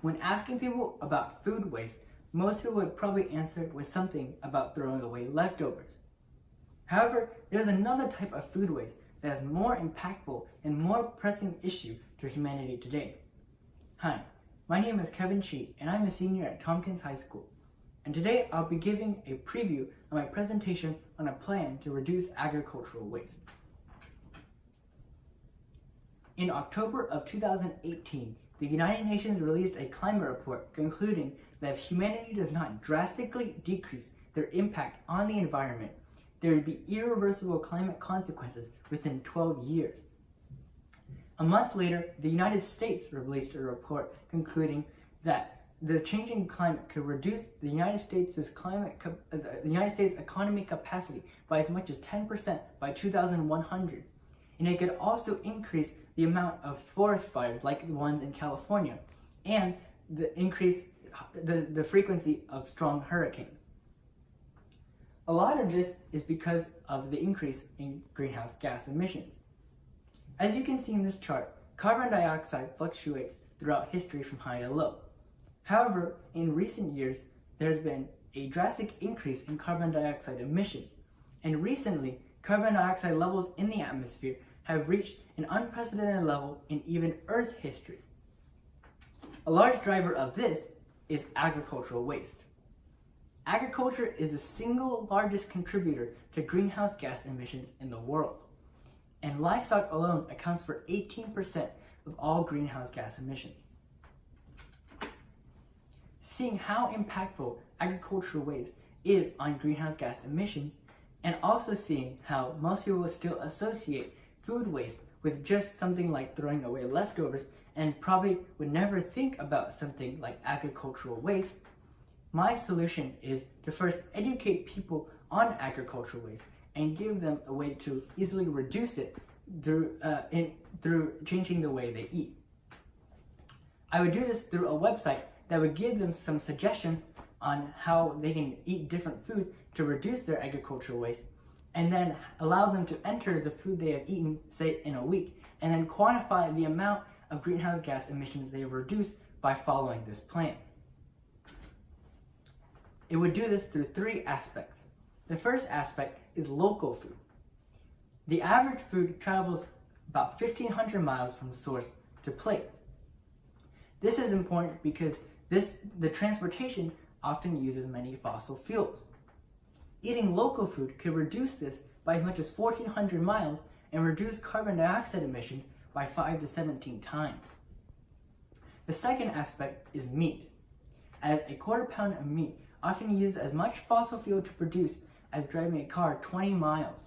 When asking people about food waste, most people would probably answer with something about throwing away leftovers. However, there's another type of food waste that is more impactful and more pressing issue to humanity today. Hi, my name is Kevin Shi, and I'm a senior at Tompkins High School. And today I'll be giving a preview of my presentation on a plan to reduce agricultural waste. In October of 2018, the United Nations released a climate report concluding that if humanity does not drastically decrease their impact on the environment, there would be irreversible climate consequences within 12 years. A month later, the United States released a report concluding that the changing climate could reduce the United States' economy capacity by as much as 10% by 2100. And it could also increase the amount of forest fires like the ones in California and increase the frequency of strong hurricanes. A lot of this is because of the increase in greenhouse gas emissions. As you can see in this chart, carbon dioxide fluctuates throughout history from high to low. However, in recent years, there's been a drastic increase in carbon dioxide emissions, and recently, carbon dioxide levels in the atmosphere have reached an unprecedented level in even Earth's history. A large driver of this is agricultural waste. Agriculture is the single largest contributor to greenhouse gas emissions in the world, and livestock alone accounts for 18% of all greenhouse gas emissions. Seeing how impactful agricultural waste is on greenhouse gas emissions, and also seeing how most people still associate food waste with just something like throwing away leftovers and probably would never think about something like agricultural waste, my solution is to first educate people on agricultural waste and give them a way to easily reduce it through changing the way they eat. I would do this through a website that would give them some suggestions on how they can eat different foods to reduce their agricultural waste, and then allow them to enter the food they have eaten, say in a week, and then quantify the amount of greenhouse gas emissions they have reduced by following this plan. It would do this through three aspects. The first aspect is local food. The average food travels about 1,500 miles from source to plate. This is important because the transportation often uses many fossil fuels. Eating local food could reduce this by as much as 1,400 miles and reduce carbon dioxide emissions by 5 to 17 times. The second aspect is meat, as a quarter pound of meat often uses as much fossil fuel to produce as driving a car 20 miles.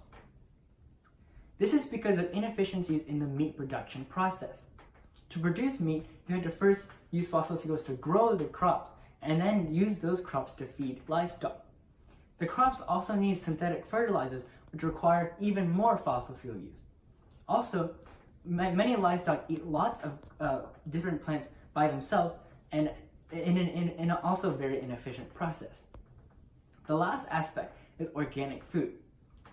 This is because of inefficiencies in the meat production process. To produce meat, you have to first use fossil fuels to grow the crops and then use those crops to feed livestock. The crops also need synthetic fertilizers, which require even more fossil fuel use. Also, many livestock eat lots of different plants by themselves and in also a very inefficient process. The last aspect is organic food,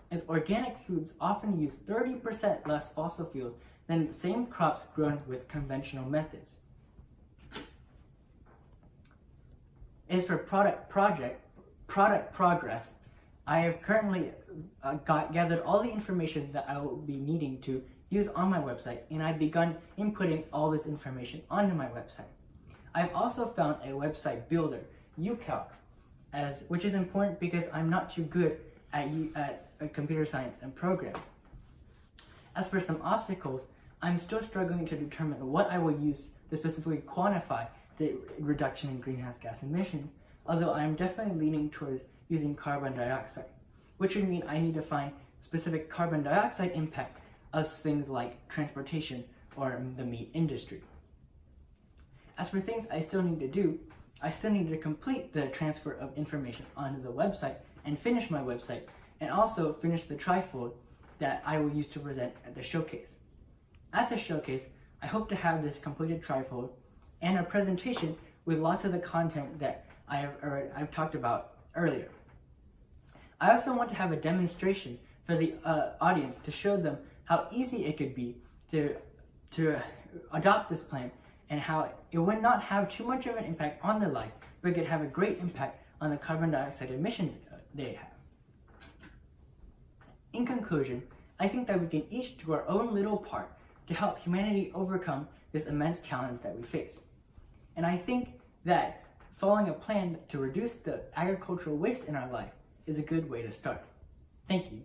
as organic foods often use 30% less fossil fuels than the same crops grown with conventional methods. As for product progress, I have currently gathered all the information that I will be needing to use on my website, and I've begun inputting all this information onto my website. I've also found a website builder, UCalc, which is important because I'm not too good at computer science and programming. As for some obstacles, I'm still struggling to determine what I will use to specifically quantify the reduction in greenhouse gas emissions, although I'm definitely leaning towards using carbon dioxide, which would mean I need to find specific carbon dioxide impact of things like transportation or the meat industry. As for things I still need to do, I still need to complete the transfer of information onto the website and finish my website, and also finish the trifold that I will use to present at the showcase. At the showcase, I hope to have this completed trifold and a presentation with lots of the content that I've talked about earlier. I also want to have a demonstration for the audience to show them how easy it could be to adopt this plan and how it would not have too much of an impact on their life, but it could have a great impact on the carbon dioxide emissions they have. In conclusion, I think that we can each do our own little part to help humanity overcome this immense challenge that we face. And I think that following a plan to reduce the agricultural waste in our life is a good way to start. Thank you.